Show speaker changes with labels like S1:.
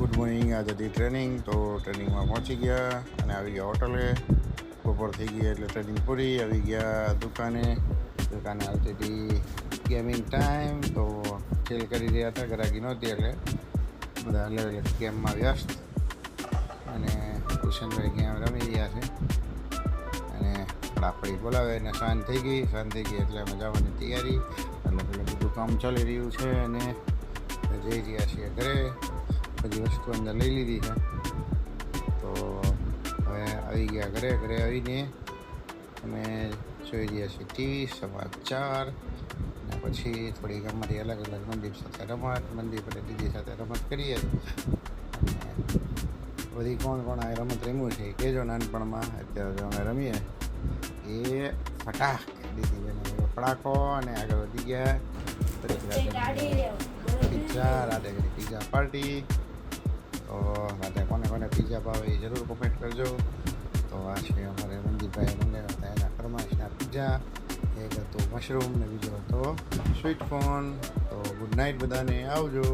S1: Good morning. આજે હતી training, તો ટ્રેનિંગમાં પહોંચી ગયા અને આવી ગયા હોટલે. બપોર થઈ ગઈ એટલે ટ્રેનિંગ પૂરી. આવી ગયા દુકાને આવતી હતી ગેમિંગ ટાઈમ, તો ચેલ કરી રહ્યા હતા. ગ્રાહકી નહોતી એટલે બધા અલગ અલગ ગેમમાં વ્યસ્ત. અને કુશનભાઈ ગેમ રમી રહ્યા છે અને પડાપડી બોલાવે અને સાંજ થઈ ગઈ એટલે અમે જવાની તૈયારી. એટલે પેલું બધું કામ ચાલી રહ્યું છે અને જઈ રહ્યા છીએ ઘરે. બધી વસ્તુ અંદર લઈ લીધી છે, તો હવે આવી ગયા ઘરે આવીને અમે જોઈ રહ્યા છીએ ટીવી, સમાચાર, અને પછી થોડીક અમારી અલગ અલગ મનદીપ સાથે રમત, મનદીપ અને દીદી સાથે રમત કરીએ. અને બધી કોણ આ રમત રમ્યું છે એ કહેજો નાનપણમાં. અત્યારે અમે રમીએ એ ફટાક દીદી બને ફટાકો, અને આગળ વધી ગયા રાતે કરી પીઝા પાર્ટી. તો રાતે કોને પીઝા ભાવે એ જરૂર કોમેન્ટ કરજો. તો આ છે અમારે મનદીપભાઈ મંગાવ્યા હતા એના ફરમાઈશના પીઝા. એક હતો મશરૂમ ને બીજો હતો સ્વીટ કોર્ન. તો ગુડ નાઇટ બધાને, આવજો.